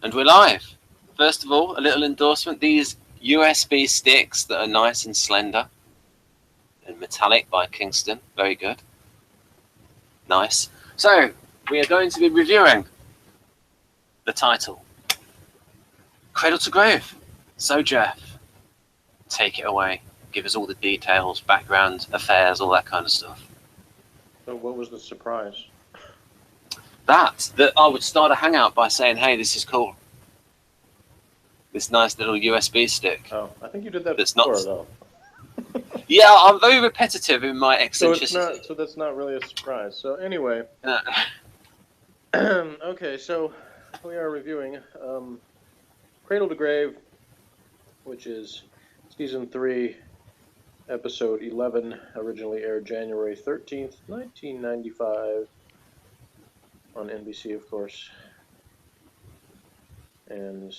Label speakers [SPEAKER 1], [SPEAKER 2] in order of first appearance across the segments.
[SPEAKER 1] And we're live. First of all, a little endorsement. These USB sticks that are nice and slender and metallic by Kingston. Very good. Nice. So, we are going to be reviewing the title, Cradle to Grave. So, Jeff, take it away. Give us all the details, background, affairs, all that kind of stuff.
[SPEAKER 2] So what was the surprise?
[SPEAKER 1] That I would start a hangout by saying, hey, this is cool. This nice little USB stick.
[SPEAKER 2] Oh, I think you did that
[SPEAKER 1] That's
[SPEAKER 2] before,
[SPEAKER 1] not...
[SPEAKER 2] though.
[SPEAKER 1] Yeah, I'm very repetitive in my eccentricity.
[SPEAKER 2] So that's not really a surprise. So anyway,
[SPEAKER 1] No.
[SPEAKER 2] okay, so we are reviewing Cradle to Grave, which is Season 3, Episode 11, originally aired January 13th, 1995, on NBC, of course, and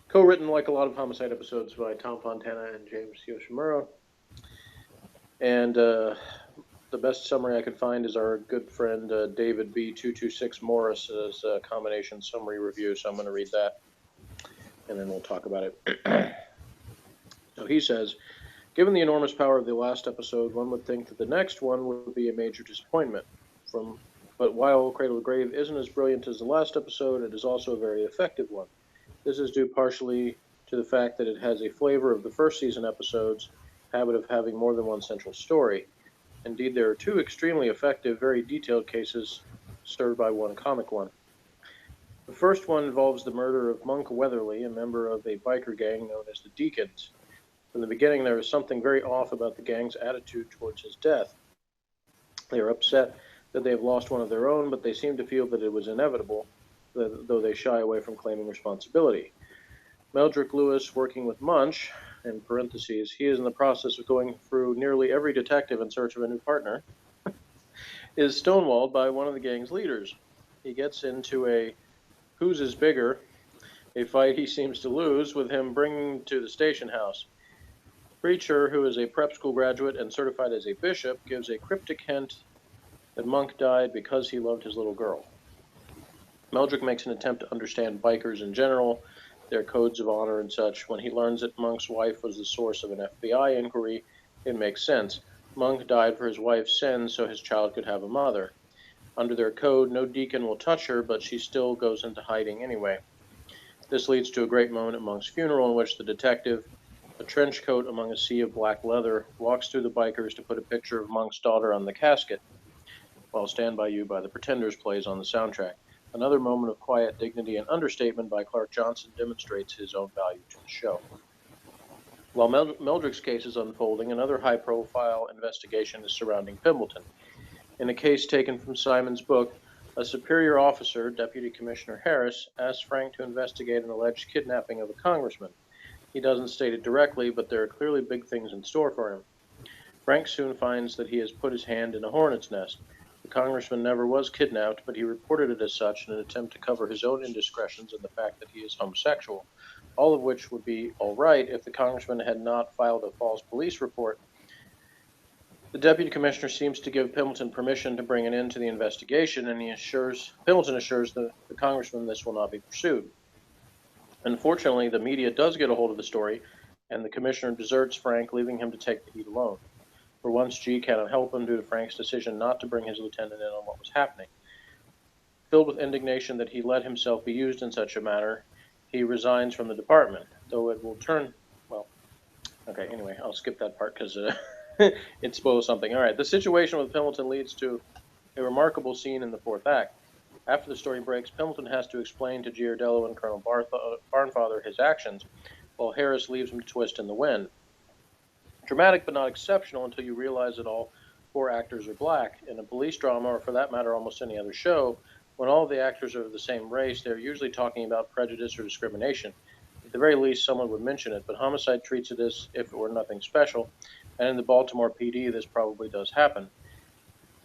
[SPEAKER 2] co-written, like a lot of Homicide episodes, by Tom Fontana and James Yoshimura. And the best summary I could find is our good friend David B226 Morris's combination summary review, so I'm going to read that, and then we'll talk about it. So he says, given the enormous power of the last episode, one would think that the next one would be a major disappointment. But while Cradle to Grave isn't as brilliant as the last episode, it is also a very effective one. This is due partially to the fact that it has a flavor of the first season episodes, habit of having more than one central story. Indeed, there are two extremely effective, very detailed cases served by one comic one. The first one involves the murder of Monk Weatherly, a member of a biker gang known as the Deacons. From the beginning, there is something very off about the gang's attitude towards his death. They are upset that they have lost one of their own, but they seem to feel that it was inevitable, though they shy away from claiming responsibility. Meldrick Lewis, working with Munch, in parentheses, he is in the process of going through nearly every detective in search of a new partner, is stonewalled by one of the gang's leaders. He gets into a whose is bigger, a fight he seems to lose, with him bringing to the station house. Preacher, who is a prep school graduate and certified as a bishop, gives a cryptic hint that Monk died because he loved his little girl. Meldrick makes an attempt to understand bikers in general, their codes of honor and such. When he learns that Monk's wife was the source of an FBI inquiry, it makes sense. Monk died for his wife's sins so his child could have a mother. Under their code, no deacon will touch her, but she still goes into hiding anyway. This leads to a great moment at Monk's funeral in which the detective, a trench coat among a sea of black leather, walks through the bikers to put a picture of Monk's daughter on the casket, while Stand By You by the Pretenders plays on the soundtrack. Another moment of quiet dignity and understatement by Clark Johnson demonstrates his own value to the show. While Meldrick's case is unfolding, another high-profile investigation is surrounding Pembleton. In a case taken from Simon's book, a superior officer, Deputy Commissioner Harris, asks Frank to investigate an alleged kidnapping of a congressman. He doesn't state it directly, but there are clearly big things in store for him. Frank soon finds that he has put his hand in a hornet's nest. The congressman never was kidnapped, but he reported it as such in an attempt to cover his own indiscretions and the fact that he is homosexual, all of which would be all right if the congressman had not filed a false police report. The deputy commissioner seems to give Pembleton permission to bring an end to the investigation, and Pembleton assures the congressman this will not be pursued. Unfortunately, the media does get a hold of the story, and the commissioner deserts Frank, leaving him to take the heat alone. For once, G cannot help him due to Frank's decision not to bring his lieutenant in on what was happening. Filled with indignation that he let himself be used in such a manner, he resigns from the department, though it will turn... Well, okay, anyway, I'll skip that part because it spoils something. All right, the situation with Pembleton leads to a remarkable scene in the fourth act. After the story breaks, Pembleton has to explain to Giardello and Colonel Barnfather his actions, while Harris leaves him to twist in the wind. Dramatic but not exceptional until you realize that all four actors are black. In a police drama, or for that matter almost any other show, when all of the actors are of the same race, they're usually talking about prejudice or discrimination. At the very least, someone would mention it, but Homicide treats it as if it were nothing special, and in the Baltimore PD, this probably does happen.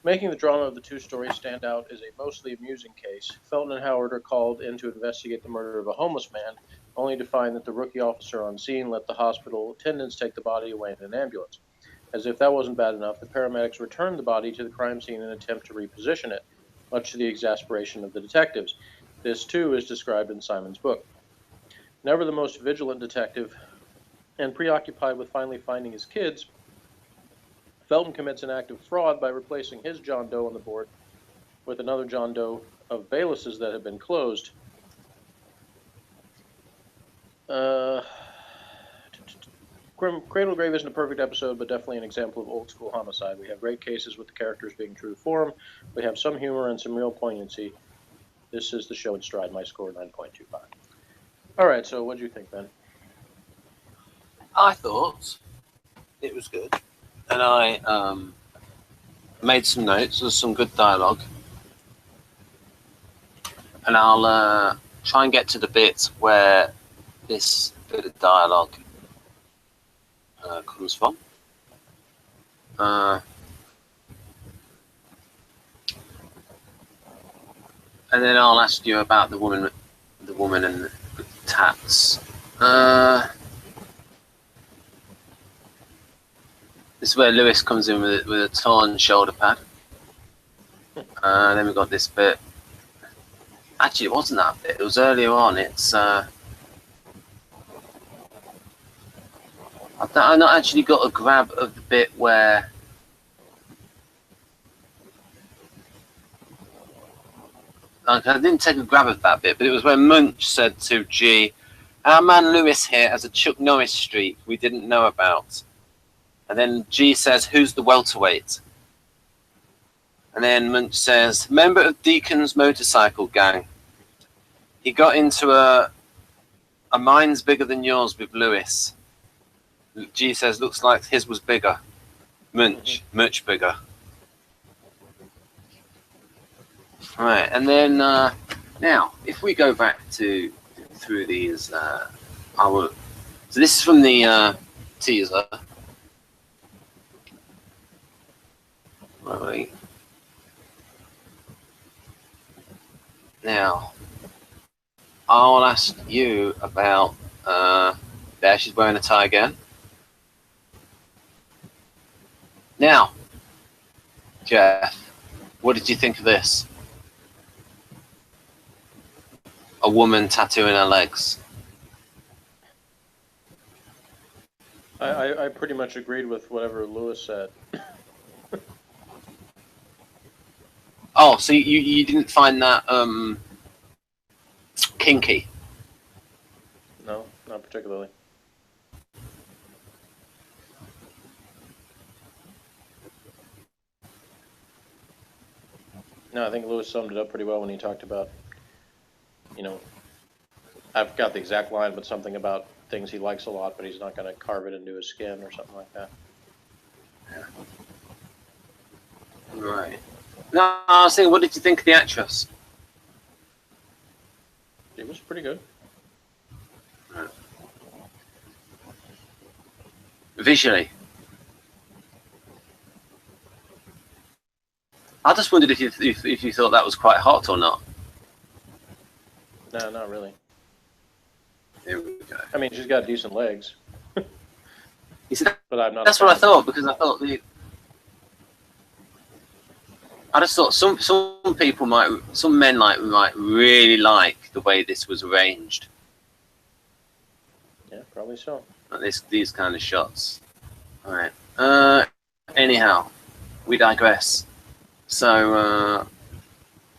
[SPEAKER 2] Making the drama of the two stories stand out is a mostly amusing case. Felton and Howard are called in to investigate the murder of a homeless man, only to find that the rookie officer on scene let the hospital attendants take the body away in an ambulance. As if that wasn't bad enough, the paramedics return the body to the crime scene and attempt to reposition it, much to the exasperation of the detectives. This, too, is described in Simon's book. Never the most vigilant detective, and preoccupied with finally finding his kids, Felton commits an act of fraud by replacing his John Doe on the board with another John Doe of Bayless's that had been closed. Cradle Grave isn't a perfect episode, but definitely an example of old school homicide. We have great cases with the characters being true to form. We have some humor and some real poignancy. This is the show in stride. My score, 9.25. All right, so what do you think, Ben?
[SPEAKER 1] I thought it was good, and I made some notes. There's some good dialogue, and I'll try and get to the bit where this bit of dialogue comes from. And then I'll ask you about the woman and the tats. This is where Lewis comes in with a torn shoulder pad. Then we've got this bit. Actually, it wasn't that bit. It was earlier on. It's I've not actually got a grab of the bit where I didn't take a grab of that bit, but it was when Munch said to G, "Our man Lewis here has a Chuck Norris streak we didn't know about." And then G says, "Who's the welterweight?" And then Munch says, "Member of Deacons Motorcycle Gang. He got into a mine's bigger than yours with Lewis." G says, "Looks like his was bigger." Munch, much bigger. Right, and then now, if we go back through these, I will. So this is from the teaser. Right. Now, I'll ask you about. There, she's wearing a tie again. Now, Jeff, what did you think of this? A woman tattooing her legs.
[SPEAKER 2] I pretty much agreed with whatever Lewis said.
[SPEAKER 1] Oh, so you didn't find that kinky?
[SPEAKER 2] No, not particularly. No, I think Lewis summed it up pretty well when he talked about, you know, I've got the exact line, but something about things he likes a lot, but he's not going to carve it into his skin or something like that.
[SPEAKER 1] Yeah. Right. No, I was saying, what did you think of the actress?
[SPEAKER 2] It was pretty good.
[SPEAKER 1] Right. Visually. I just wondered if you thought that was quite hot or not.
[SPEAKER 2] No, not really.
[SPEAKER 1] There we go.
[SPEAKER 2] I mean, she's got decent legs.
[SPEAKER 1] You see,
[SPEAKER 2] but I'm not.
[SPEAKER 1] That's what I thought, because I thought I just thought some men might really like the way this was arranged.
[SPEAKER 2] Yeah, probably so.
[SPEAKER 1] Like these kind of shots. All right. Anyhow, we digress. So,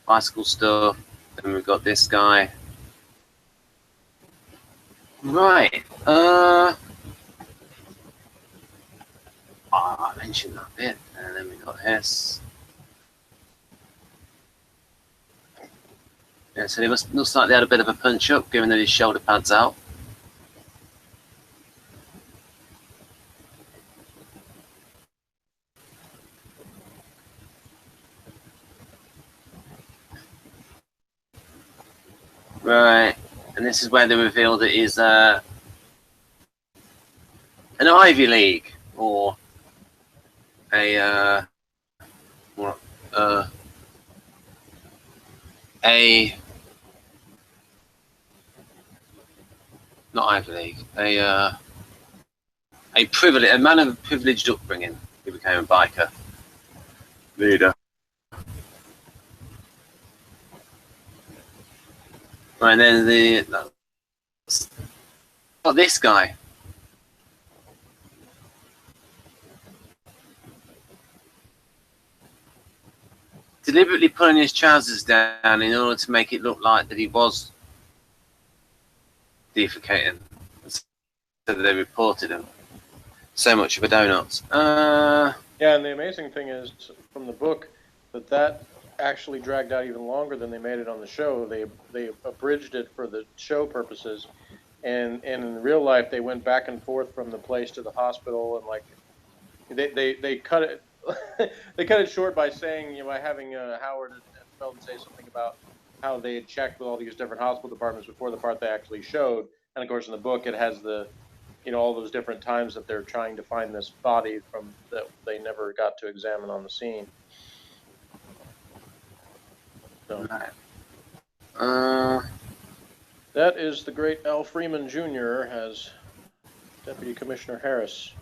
[SPEAKER 1] bicycle stuff. Then we've got this guy. Right. I mentioned that bit, and then we got this. Yeah, so it looks like they had a bit of a punch up, given that his shoulder pad's out. Right, and this is where they revealed it is an Ivy League, or a not Ivy League, a man of privileged upbringing. He became a biker leader. And then this guy. Deliberately pulling his trousers down in order to make it look like that he was defecating. So that they reported him. So much of a donut.
[SPEAKER 2] Yeah, and the amazing thing is, from the book, that actually dragged out even longer than they made it on the show. They abridged it for the show purposes, and in real life they went back and forth from the place to the hospital, and like they cut it they cut it short by saying, you know, by having Howard and Felton say something about how they had checked with all these different hospital departments before the part they actually showed. And of course, in the book, it has the, you know, all those different times that they're trying to find this body from that they never got to examine on the scene. So that is the great Al Freeman Jr. as Deputy Commissioner Harris.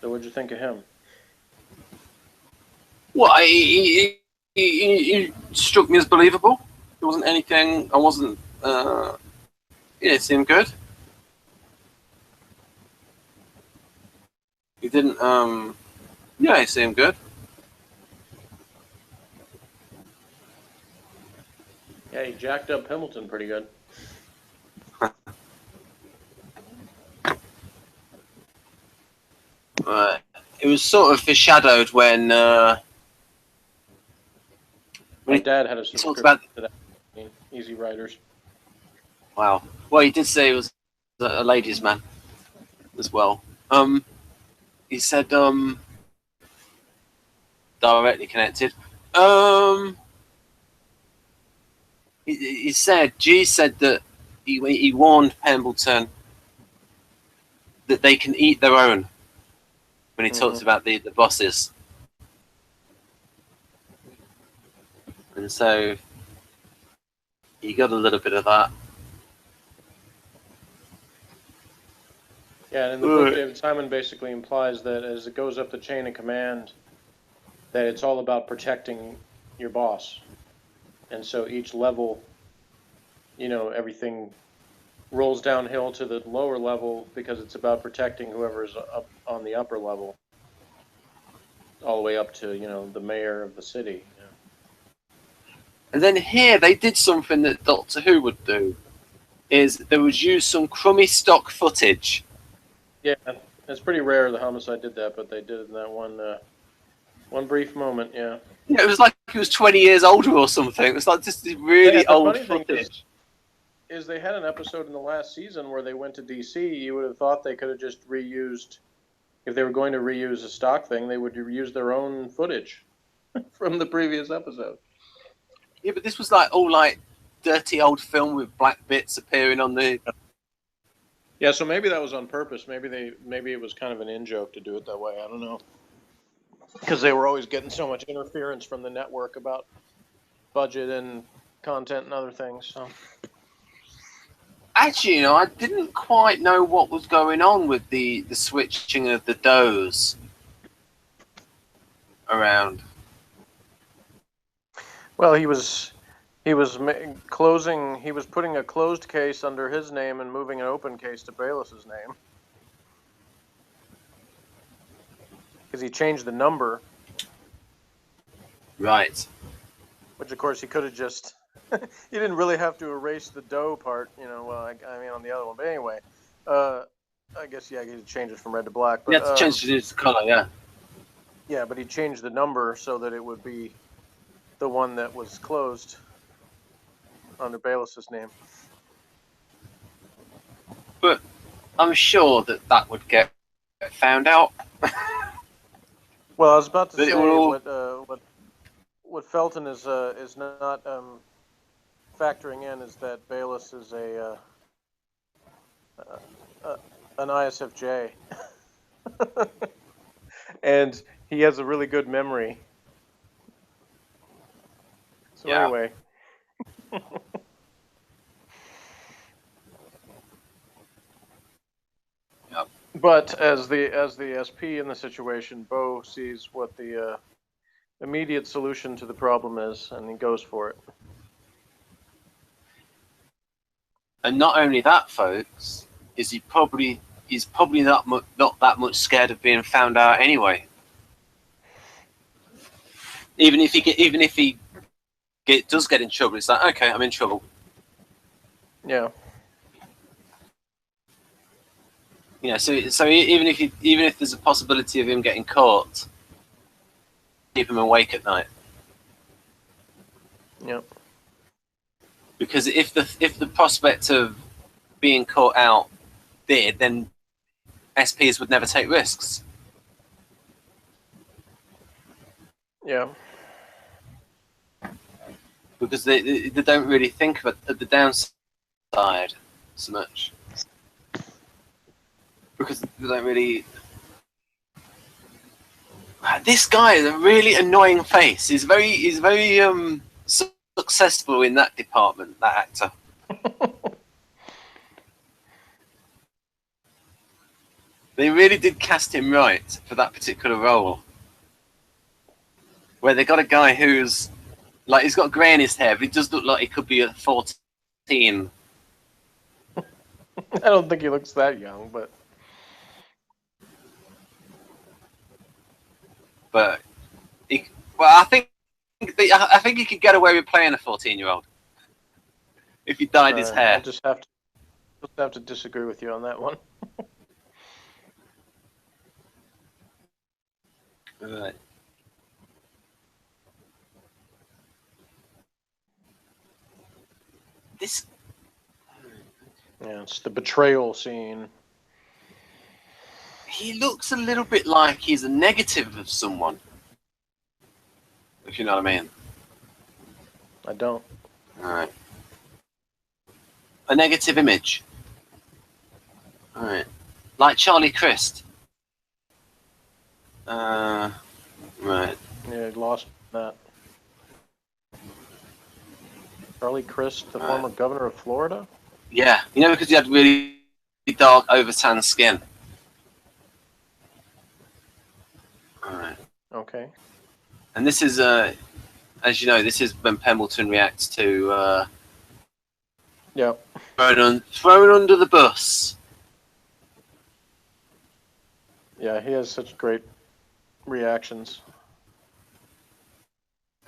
[SPEAKER 2] So what'd you think of him?
[SPEAKER 1] Well, he struck me as believable. There wasn't anything. I wasn't. It seemed good. He didn't. Yeah, he seemed good.
[SPEAKER 2] Yeah, he jacked up Pembleton pretty good.
[SPEAKER 1] It was sort of foreshadowed when
[SPEAKER 2] my dad had a subscription to that. Easy Riders.
[SPEAKER 1] Wow. Well, he did say he was a ladies' man as well. He said directly connected. He said G said that he warned Pembleton that they can eat their own when he talked about the bosses. And so you got a little bit of that.
[SPEAKER 2] Yeah, and in the book, David Simon basically implies that as it goes up the chain of command, that it's all about protecting your boss. And so each level, you know, everything rolls downhill to the lower level because it's about protecting whoever's up on the upper level, all the way up to, you know, the mayor of the city. Yeah.
[SPEAKER 1] And then here they did something that Doctor Who would do, is they would use some crummy stock footage.
[SPEAKER 2] Yeah, it's pretty rare the Homicide did that, but they did in that one brief moment, yeah.
[SPEAKER 1] Yeah, it was like he was 20 years older or something. It was like just really old footage.
[SPEAKER 2] Is they had an episode in the last season where they went to DC. You would have thought they could have just reused, if they were going to reuse a stock thing, they would reuse their own footage from the previous episode.
[SPEAKER 1] Yeah, but this was like all like dirty old film with black bits appearing on the.
[SPEAKER 2] Yeah, so maybe that was on purpose. Maybe it was kind of an in-joke to do it that way. I don't know, because they were always getting so much interference from the network about budget and content and other things. So.
[SPEAKER 1] Actually, you know, I didn't quite know what was going on with the switching of the doors around.
[SPEAKER 2] Well, he was closing. He was putting a closed case under his name and moving an open case to Bayless's name because he changed the number.
[SPEAKER 1] Right.
[SPEAKER 2] Which, of course, he could have just. He didn't really have to erase the dough part, you know. Well, I mean, on the other one, but anyway, I guess he had to change it from red to black. But,
[SPEAKER 1] you had to change the color, yeah.
[SPEAKER 2] Yeah, but he changed the number so that it would be the one that was closed under Bayless's name.
[SPEAKER 1] But I'm sure that would get found out.
[SPEAKER 2] Well, I was about to say what Felton is not factoring in is that Bayless is an ISFJ, and he has a really good memory. So anyway.
[SPEAKER 1] Yep.
[SPEAKER 2] But as the SP in the situation, Bo sees what the immediate solution to the problem is, and he goes for it.
[SPEAKER 1] And not only that, folks, he's probably not that much scared of being found out anyway. Even if he does get in trouble, it's like, okay, I'm in trouble.
[SPEAKER 2] Yeah.
[SPEAKER 1] You know, so even if there's a possibility of him getting caught, keep him awake at night.
[SPEAKER 2] Yep.
[SPEAKER 1] Because if the prospect of being caught out did, then SPs would never take risks.
[SPEAKER 2] Yeah.
[SPEAKER 1] Because they don't really think of the downside so much. Because they don't really. This guy is a really annoying face. He's very successful in that department. That actor. They really did cast him right for that particular role. Where they got a guy who's like, he's got grey in his hair, but he does look like he could be 14.
[SPEAKER 2] I don't think he looks that young, but
[SPEAKER 1] I think he could get away with playing a 14-year-old if he dyed his hair.
[SPEAKER 2] I'll just have to disagree with you on that one.
[SPEAKER 1] Right. This.
[SPEAKER 2] Yeah, it's the betrayal scene.
[SPEAKER 1] He looks a little bit like he's a negative of someone. If you know what I mean.
[SPEAKER 2] I don't.
[SPEAKER 1] Alright. A negative image. Alright. Like Charlie Crist. Right.
[SPEAKER 2] Yeah, he lost that. Charlie Crist, the former governor of Florida?
[SPEAKER 1] Yeah, you know, because he had really dark, over-tanned skin. Alright.
[SPEAKER 2] Okay.
[SPEAKER 1] And this is, as you know, this is when Pembleton reacts to
[SPEAKER 2] Yep.
[SPEAKER 1] thrown under the bus.
[SPEAKER 2] Yeah, he has such great reactions.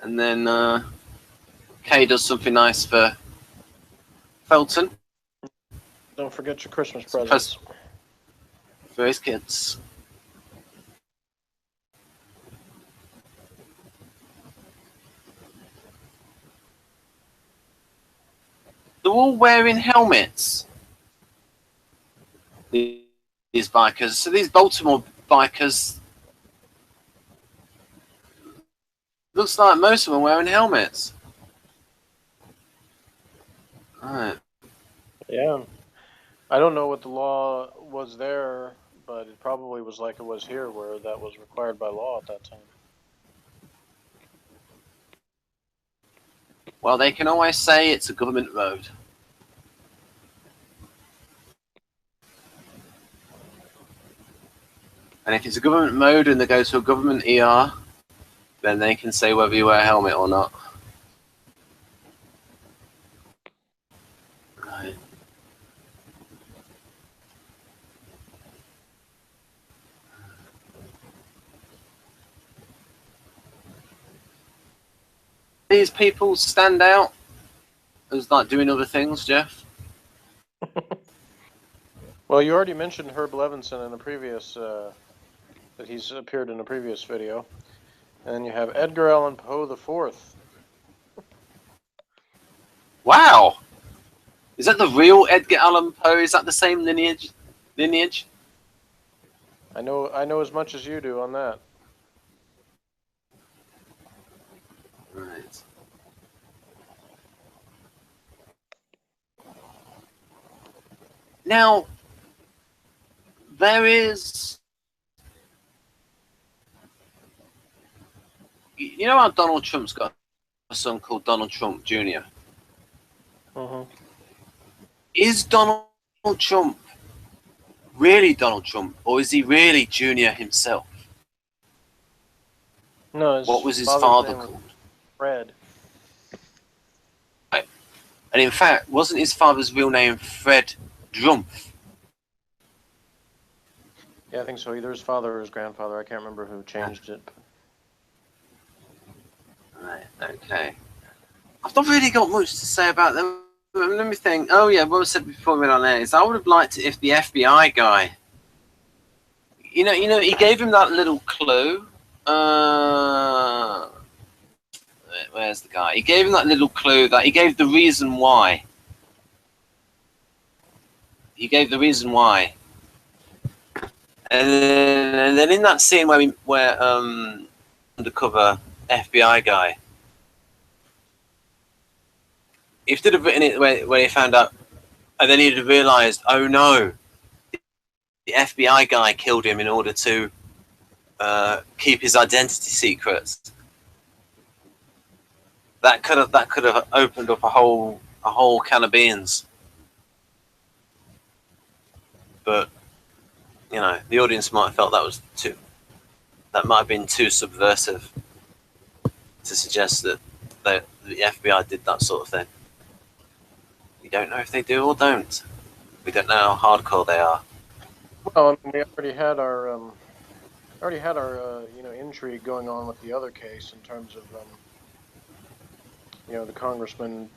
[SPEAKER 1] And then Kay does something nice for Felton.
[SPEAKER 2] Don't forget your Christmas presents.
[SPEAKER 1] For his kids. They're all wearing helmets. These bikers. So these Baltimore bikers, looks like most of them are wearing helmets. Alright.
[SPEAKER 2] Yeah. I don't know what the law was there, but it probably was like it was here, where that was required by law at that time.
[SPEAKER 1] Well, they can always say it's a government road. And if it's a government road and they go to a government ER, then they can say whether you wear a helmet or not. Right. These people stand out as like doing other things, Jeff.
[SPEAKER 2] Well, you already mentioned Herb Levinson in a previous, that he's appeared in a previous video. And then you have Edgar Allan Poe IV.
[SPEAKER 1] Wow! Is that the real Edgar Allan Poe? Is that the same lineage?
[SPEAKER 2] I know as much as you do on that.
[SPEAKER 1] Right. Now, there is... You know how Donald Trump's got a son called Donald Trump Jr.?
[SPEAKER 2] Uh-huh.
[SPEAKER 1] Is Donald Trump really Donald Trump, or is he really Junior himself?
[SPEAKER 2] No,
[SPEAKER 1] What was his
[SPEAKER 2] father's
[SPEAKER 1] father
[SPEAKER 2] name was
[SPEAKER 1] called?
[SPEAKER 2] Fred.
[SPEAKER 1] Right. And in fact, wasn't his father's real name Fred Drumpf?
[SPEAKER 2] Yeah, I think so. Either his father or his grandfather. I can't remember who changed it.
[SPEAKER 1] Right, okay. I've not really got much to say about them. Let me think. Oh yeah, what I said before we went on air is I would have liked it if the FBI guy, he gave him that little clue. Where's the guy? He gave him that little clue that he gave the reason why. He gave the reason why. And then in that scene where undercover FBI guy, if they'd have written it where he found out, and then he'd have realised, oh no, the FBI guy killed him in order to keep his identity secrets. That could have opened up a whole can of beans. But the audience might have felt that might have been too subversive to suggest that the FBI did that sort of thing. We don't know if they do or don't. We don't know how hardcore they are.
[SPEAKER 2] Well, I mean, we already had our intrigue going on with the other case in terms of the congressman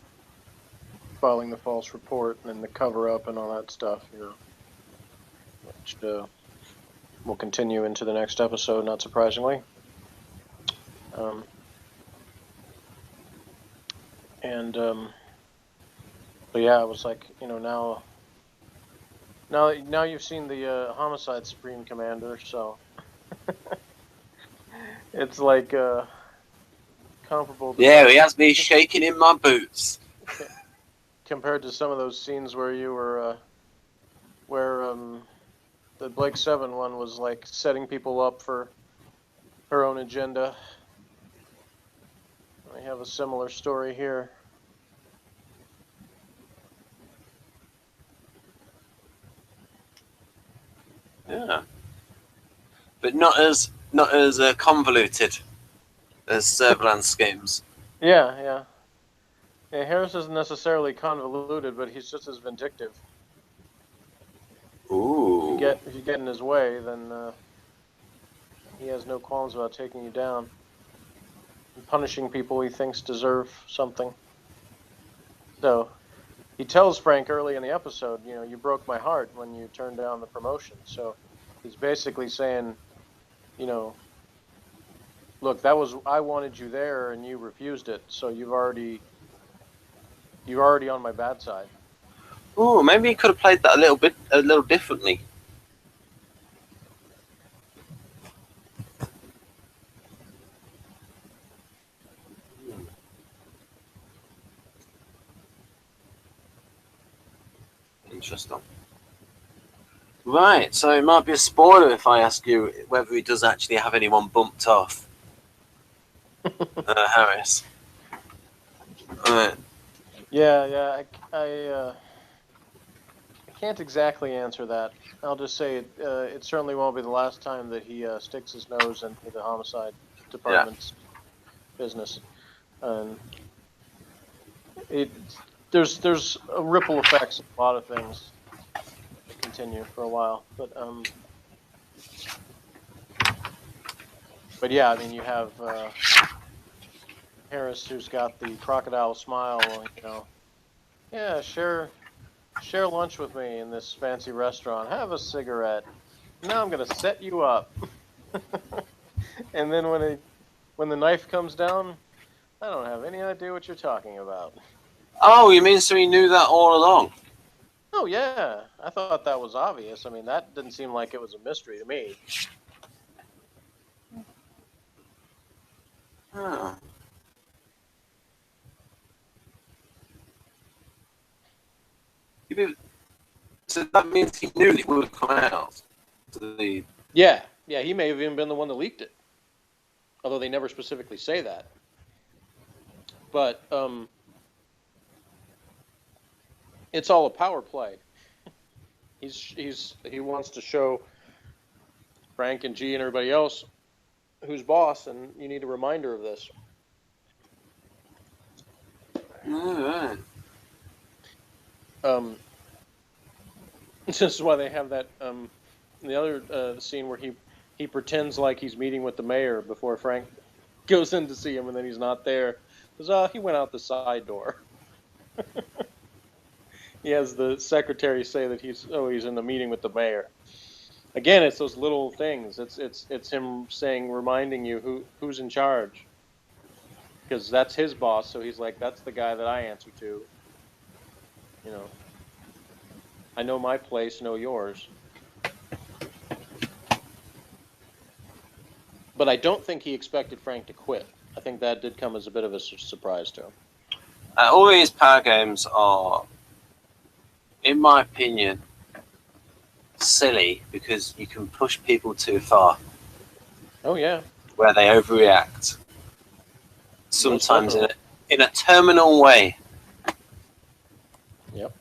[SPEAKER 2] filing the false report and then the cover up and all that stuff. Which will continue into the next episode, not surprisingly. But yeah, it was like, now you've seen the Homicide Supreme Commander, so it's like comparable to
[SPEAKER 1] Yeah, he has me shaking in my boots.
[SPEAKER 2] compared to some of those scenes where you were the Blake 7 one was like setting people up for her own agenda. I have a similar story here.
[SPEAKER 1] Yeah, but not as convoluted as surveillance schemes.
[SPEAKER 2] Yeah. Harris isn't necessarily convoluted, but he's just as vindictive.
[SPEAKER 1] Ooh.
[SPEAKER 2] If you get in his way, then he has no qualms about taking you down and punishing people he thinks deserve something. So he tells Frank early in the episode, you broke my heart when you turned down the promotion. So he's basically saying, look, I wanted you there and you refused it. So you're already on my bad side.
[SPEAKER 1] Ooh, maybe he could have played that a little differently. Interesting. Right, so it might be a spoiler if I ask you whether he does actually have anyone bumped off Harris. Right.
[SPEAKER 2] Yeah. I can't exactly answer that. I'll just say it certainly won't be the last time that he sticks his nose into the homicide department's business. There's a ripple effects of a lot of things that continue for a while, but yeah, I mean, you have Harris, who's got the crocodile smile, yeah, share lunch with me in this fancy restaurant, have a cigarette, now I'm gonna set you up. And then when the knife comes down, I don't have any idea what you're talking about.
[SPEAKER 1] Oh, you mean so he knew that all along?
[SPEAKER 2] Oh yeah, I thought that was obvious. I mean, that didn't seem like it was a mystery to me.
[SPEAKER 1] Huh. So that means he knew it would come out.
[SPEAKER 2] Yeah, he may have even been the one that leaked it, although they never specifically say that. But it's all a power play. He wants to show Frank and G and everybody else who's boss, and you need a reminder of this.
[SPEAKER 1] All right.
[SPEAKER 2] This is why they have that the other scene where he pretends like he's meeting with the mayor before Frank goes in to see him, and then he's not there. Because he went out the side door. He has the secretary say that he's in the meeting with the mayor. Again, it's those little things. It's him reminding you who's in charge, because that's his boss. So he's like, that's the guy that I answer to. You know, I know my place, know yours. But I don't think he expected Frank to quit. I think that did come as a bit of a surprise to him.
[SPEAKER 1] All these power games are, in my opinion, silly because you can push people too far.
[SPEAKER 2] Oh yeah.
[SPEAKER 1] Where they overreact. Sometimes in a terminal way.
[SPEAKER 2] Yep.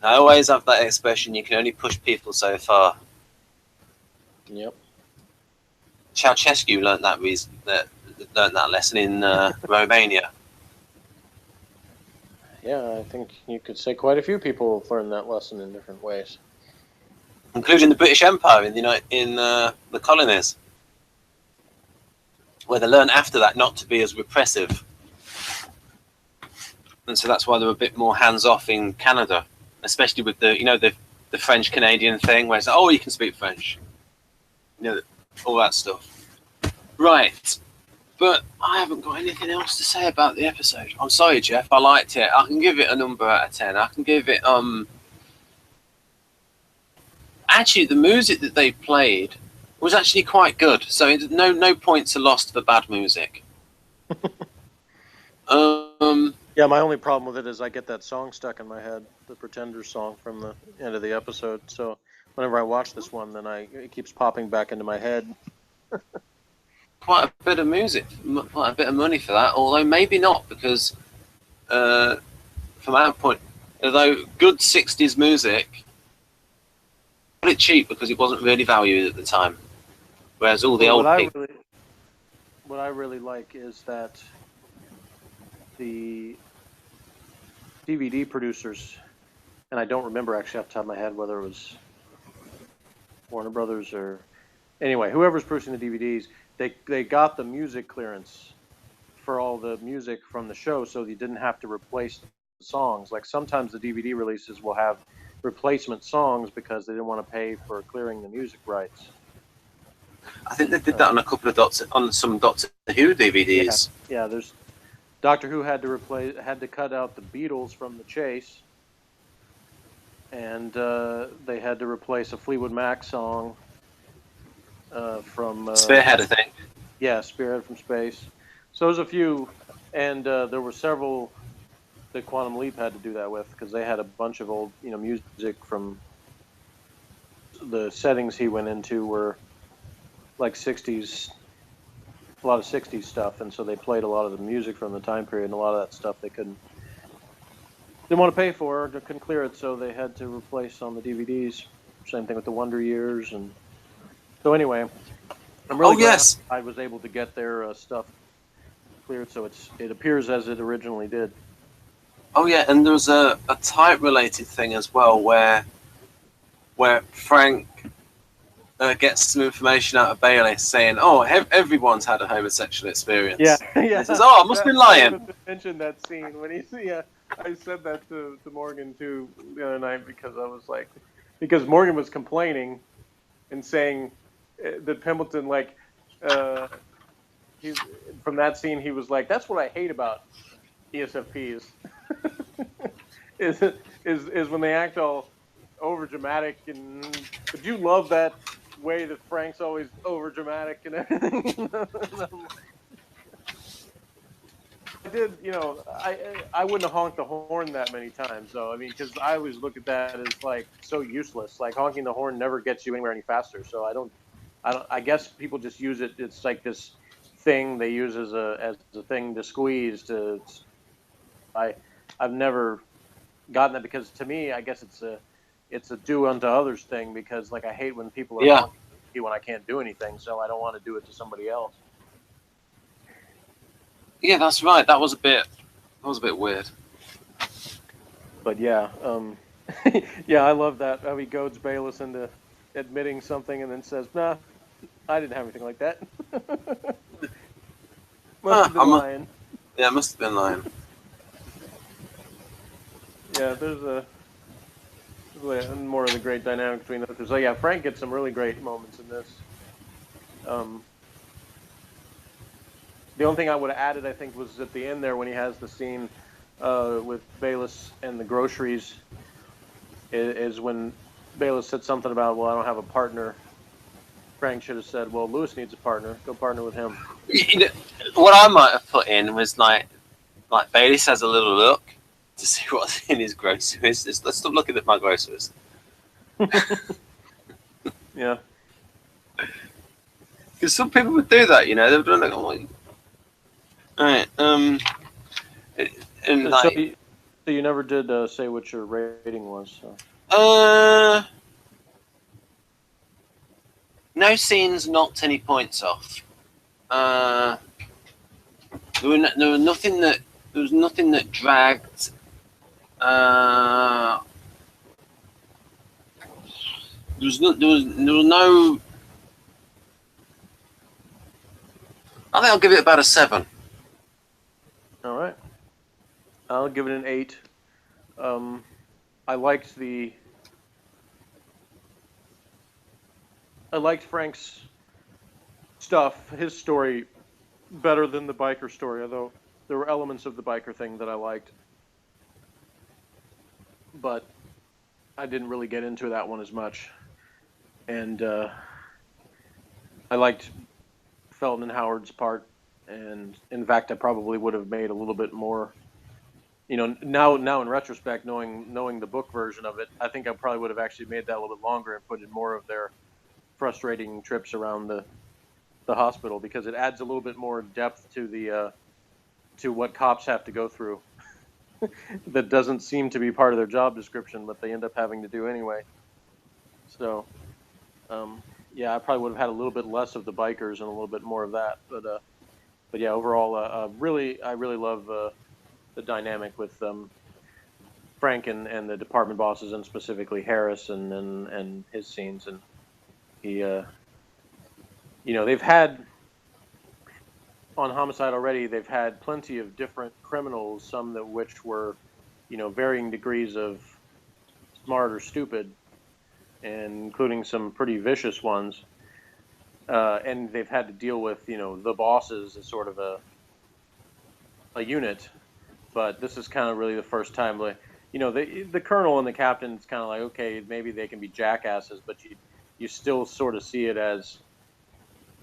[SPEAKER 1] I always have that expression: you can only push people so far.
[SPEAKER 2] Yep.
[SPEAKER 1] Ceausescu learned that lesson in Romania.
[SPEAKER 2] Yeah, I think you could say quite a few people have learned that lesson in different ways,
[SPEAKER 1] including the British Empire in the colonies, where they learned after that not to be as repressive, and so that's why they're a bit more hands-off in Canada, especially with the French-Canadian thing, where it's like, oh, you can speak French, all that stuff. Right. But I haven't got anything else to say about the episode. I'm sorry, Jeff. I liked it. I can give it a number out of 10. I can give it actually, the music that they played was actually quite good. So no points are lost for bad music.
[SPEAKER 2] Yeah, my only problem with it is I get that song stuck in my head, the Pretenders song from the end of the episode. So whenever I watch this one, then it keeps popping back into my head.
[SPEAKER 1] Quite a bit of music, quite a bit of money for that, although maybe not, because from our point, although good 60s music, but it cheap because it wasn't really valued at the time, whereas all the old people...
[SPEAKER 2] What I really like is that the DVD producers, and I don't remember actually off the top of my head whether it was Warner Brothers or... Anyway, whoever's producing the DVDs, they got the music clearance for all the music from the show, so you didn't have to replace the songs. Like sometimes the DVD releases will have replacement songs because they didn't want to pay for clearing the music rights.
[SPEAKER 1] I think they did that on a couple of some Doctor Who DVDs.
[SPEAKER 2] Yeah, there's Doctor Who had to cut out the Beatles from The Chase, and they had to replace a Fleetwood Mac song from
[SPEAKER 1] Spearhead, I think.
[SPEAKER 2] Yeah, Spearhead from Space. So there's a few, and there were several that Quantum Leap had to do that with because they had a bunch of old, music from the settings he went into were like 60s, a lot of 60s stuff, and so they played a lot of the music from the time period, and a lot of that stuff they didn't want to pay for, or couldn't clear it, so they had to replace on the DVDs. Same thing with the Wonder Years, and so anyway, I'm really glad I was able to get their stuff cleared, so it appears as it originally did.
[SPEAKER 1] Oh yeah, and there was a type-related thing as well, where Frank gets some information out of Bailey saying, "Oh, everyone's had a homosexual experience."
[SPEAKER 2] Yeah.
[SPEAKER 1] He says, "Oh, I must be lying."
[SPEAKER 2] I mentioned that scene when I said that to Morgan too the other night because Morgan was complaining and saying that Pembleton, he's from that scene, he was like, "That's what I hate about ESFPs is when they act all over dramatic, but you love that way that Frank's always over dramatic and everything." I did, I wouldn't have honked the horn that many times, though. I mean, because I always look at that as like so useless. Like honking the horn never gets you anywhere any faster. So I guess people just use it. It's like this thing they use as a thing to squeeze. I've never gotten that because to me, I guess it's a do unto others thing because like I hate when people are honking lucky when I can't do anything, so I don't want to do it to somebody else.
[SPEAKER 1] Yeah, that's right. That was a bit weird.
[SPEAKER 2] But yeah, yeah, I love that how he goads Bayless into admitting something and then says, "Nah, I didn't have anything like that." Must have been lying.
[SPEAKER 1] Yeah, must have been lying.
[SPEAKER 2] Yeah, there's more of the great dynamic between those two. So yeah, Frank gets some really great moments in this. The only thing I would have added, I think, was at the end there when he has the scene with Bayless and the groceries, is when Bayless said something about, well, I don't have a partner. Frank should have said, well, Lewis needs a partner. Go partner with him.
[SPEAKER 1] You know, what I might have put in was like Bayless has a little look to see what's in his groceries. Let's stop looking at my groceries.
[SPEAKER 2] Yeah.
[SPEAKER 1] Because some people would do that, you know. They would like, oh, all right. And
[SPEAKER 2] So you never did say what your rating was. So.
[SPEAKER 1] No scenes knocked any points off. There was nothing that dragged. There was no. I think I'll give it about a 7.
[SPEAKER 2] All right. I'll give it an 8. I liked Frank's stuff, his story, better than the biker story, although there were elements of the biker thing that I liked. But I didn't really get into that one as much. And I liked Felton and Howard's part. And in fact, I probably would have made a little bit more. You know, now in retrospect, knowing the book version of it, I think I probably would have actually made that a little bit longer and put in more of their frustrating trips around the hospital, because it adds a little bit more depth to the to what cops have to go through that doesn't seem to be part of their job description, but they end up having to do anyway. So yeah, I probably would have had a little bit less of the bikers and a little bit more of that, but yeah, overall I really love the dynamic with Frank and the department bosses, and specifically Harris and his scenes. And he, you know, they've had on Homicide already, they've had plenty of different criminals, some that which were, you know, varying degrees of smart or stupid, and including some pretty vicious ones. And they've had to deal with, you know, the bosses as sort of a unit. But this is kind of really the first time, like, you know, the colonel and the captain's kind of like, okay, maybe they can be jackasses, but you still sort of see it as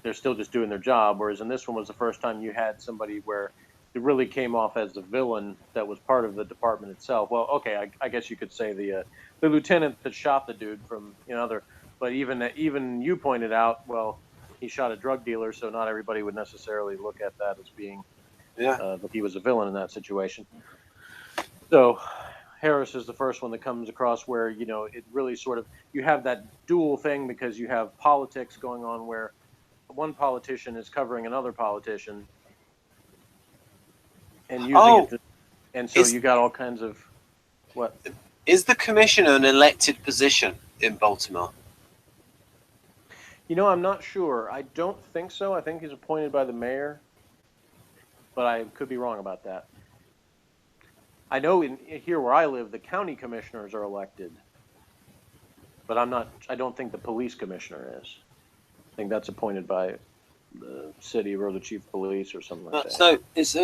[SPEAKER 2] they're still just doing their job. Whereas in this one was the first time you had somebody where it really came off as a villain that was part of the department itself. Well, okay, I guess you could say the lieutenant that shot the dude from, you know, but even you pointed out, well, he shot a drug dealer, so not everybody would necessarily look at that as being that he was a villain in that situation. So Harris is the first one that comes across where, you know, it really sort of, you have that dual thing, because you have politics going on where one politician is covering another politician, and using it, and so you got all kinds of what?
[SPEAKER 1] Is the commissioner an elected position in Baltimore?
[SPEAKER 2] You know, I'm not sure. I don't think so. I think he's appointed by the mayor, but I could be wrong about that. I know here where I live, the county commissioners are elected, but I don't think the police commissioner is. I think that's appointed by the city or the chief of police or something like that. So
[SPEAKER 1] it's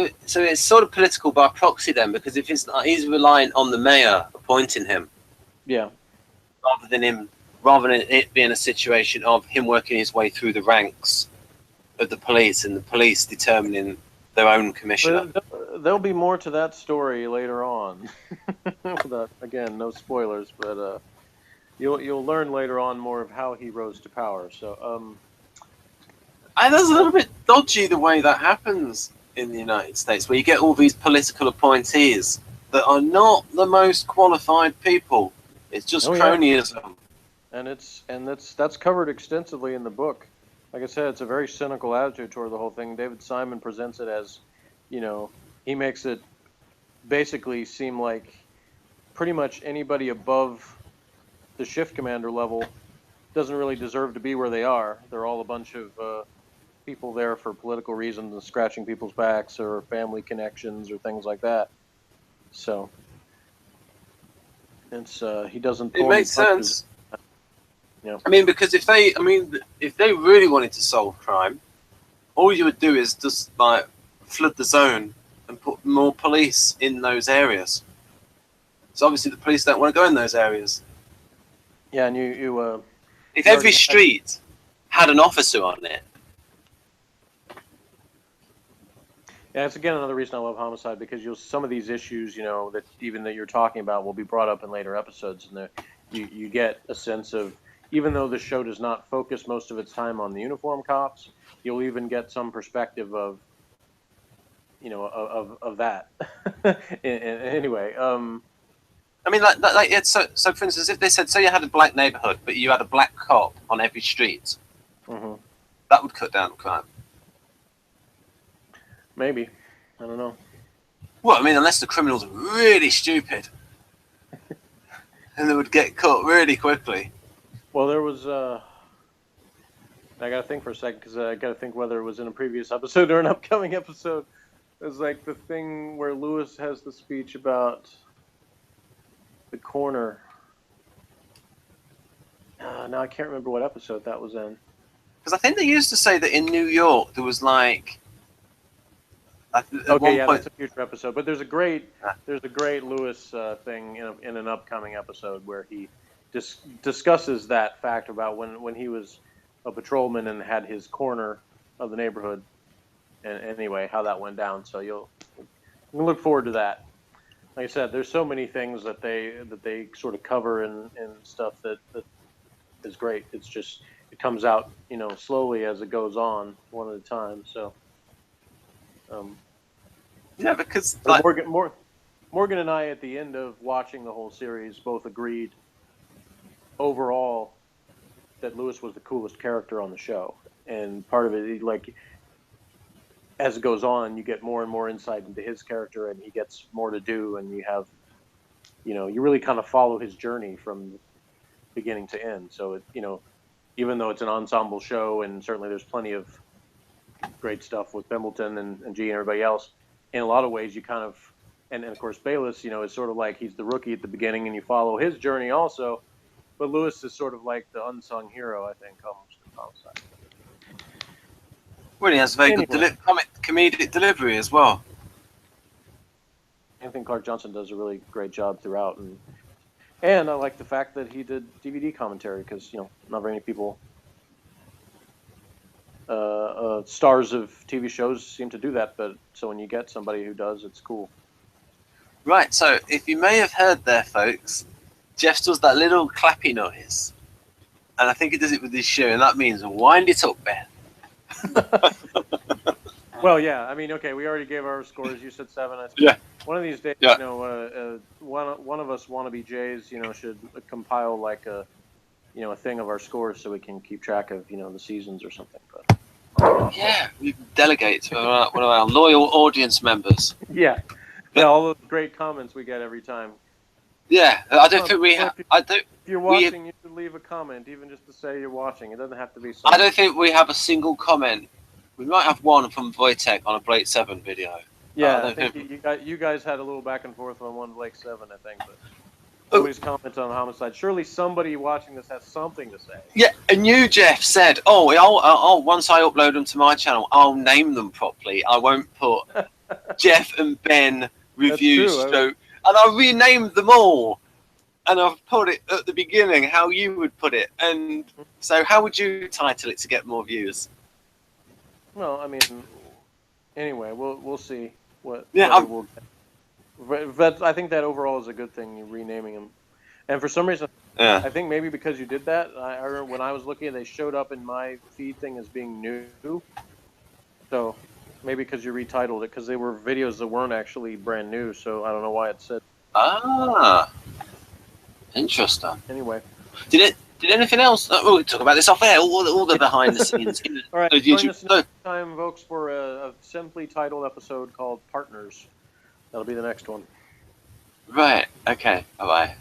[SPEAKER 1] sort of political by proxy then, because if he's reliant on the mayor appointing him,
[SPEAKER 2] yeah,
[SPEAKER 1] rather than it being a situation of him working his way through the ranks of the police and the police determining their own commissioner.
[SPEAKER 2] There'll be more to that story later on. Again, no spoilers, but you'll learn later on more of how he rose to power. So
[SPEAKER 1] that's a little bit dodgy the way that happens in the United States, where you get all these political appointees that are not the most qualified people. It's just cronyism.
[SPEAKER 2] and that's covered extensively in the book. Like I said, it's a very cynical attitude toward the whole thing. David Simon presents it as, he makes it basically seem like pretty much anybody above the shift commander level doesn't really deserve to be where they are. They're all a bunch of people there for political reasons and scratching people's backs or family connections or things like that. So it's he doesn't.
[SPEAKER 1] It makes sense.
[SPEAKER 2] Yeah.
[SPEAKER 1] I mean, because if they really wanted to solve crime, all you would do is just like flood the zone and put more police in those areas. So obviously the police don't want to go in those areas.
[SPEAKER 2] Yeah, and
[SPEAKER 1] if every street had an officer on it.
[SPEAKER 2] Yeah, it's again another reason I love Homicide, because some of these issues, that you're talking about will be brought up in later episodes, and you get a sense of, even though the show does not focus most of its time on the uniform cops, you'll even get some perspective of, of that. Anyway,
[SPEAKER 1] I mean, so for instance, if they said, so you had a black neighborhood, but you had a black cop on every street, that would cut down crime.
[SPEAKER 2] Maybe. I don't know.
[SPEAKER 1] Well, I mean, unless the criminals are really stupid. And they would get caught really quickly.
[SPEAKER 2] Well, there was... I got to think for a second, because I got to think whether it was in a previous episode or an upcoming episode. It was like the thing where Lewis has the speech about the corner. Now I can't remember what episode that was in.
[SPEAKER 1] Because I think they used to say that in New York there was like...
[SPEAKER 2] Okay, yeah, that's a future episode. But there's a great Lewis thing in an upcoming episode where he discusses that fact about when he was a patrolman and had his corner of the neighborhood, and anyway, how that went down. So you can look forward to that. Like I said, there's so many things that they sort of cover and stuff that is great. It's just it comes out slowly as it goes on, one at a time. So.
[SPEAKER 1] Yeah, because
[SPEAKER 2] Morgan and I, at the end of watching the whole series, both agreed overall that Lewis was the coolest character on the show. And part of it, like, as it goes on, you get more and more insight into his character, and he gets more to do, and you have, you really kind of follow his journey from beginning to end. So, even though it's an ensemble show, and certainly there's plenty of great stuff with Pembleton and G and everybody else, in a lot of ways you kind of, and of course Bayless, is sort of like he's the rookie at the beginning and you follow his journey also, but Lewis is sort of like the unsung hero, I think, almost in Homicide.
[SPEAKER 1] Well, he has very good comedic delivery as well.
[SPEAKER 2] I think Clark Johnson does a really great job throughout, and I like the fact that he did DVD commentary, because not very many people stars of TV shows seem to do that, but so when you get somebody who does, it's cool.
[SPEAKER 1] Right, so if you may have heard there, folks, Jeff does that little clappy noise, and I think he does it with his shoe, and that means wind it up, Ben.
[SPEAKER 2] Well, yeah, I mean, okay, we already gave our scores. You said 7. I said,
[SPEAKER 1] yeah.
[SPEAKER 2] One of these days,
[SPEAKER 1] yeah.
[SPEAKER 2] One of us wannabe Jays, should compile like a thing of our scores so we can keep track of the seasons or something. But
[SPEAKER 1] yeah, we delegate to one of our loyal audience members.
[SPEAKER 2] Yeah, all those great comments we get every time.
[SPEAKER 1] Yeah, I don't think we have.
[SPEAKER 2] If you're watching, you should leave a comment, even just to say you're watching. It doesn't have to be.
[SPEAKER 1] I don't think we have a single comment. We might have one from Wojtek on a Blake 7 video.
[SPEAKER 2] Yeah, I think you guys had a little back and forth on one Blake 7, I think, but nobody's commented on Homicide. Surely somebody watching this has something to say.
[SPEAKER 1] Yeah, and you, Jeff, said, I'll once I upload them to my channel, I'll name them properly. I won't put Jeff and Ben reviews. And I renamed them all. And I've put it at the beginning how you would put it. And so how would you title it to get more views?
[SPEAKER 2] Well, I mean, anyway, we'll see what we'll get. But I think that overall is a good thing, you renaming them. And for some reason, I think maybe because you did that, I remember when I was looking, they showed up in my feed thing as being new. So maybe because you retitled it, because they were videos that weren't actually brand new. So I don't know why it said.
[SPEAKER 1] Ah, interesting.
[SPEAKER 2] Anyway,
[SPEAKER 1] did Did anything else? Oh, we'll talk about this off air. All the behind the scenes.
[SPEAKER 2] All right,
[SPEAKER 1] Oh,
[SPEAKER 2] join
[SPEAKER 1] YouTube.
[SPEAKER 2] us next time, folks, for a simply titled episode called Partners. That'll be the next one.
[SPEAKER 1] Right. Okay. Bye bye.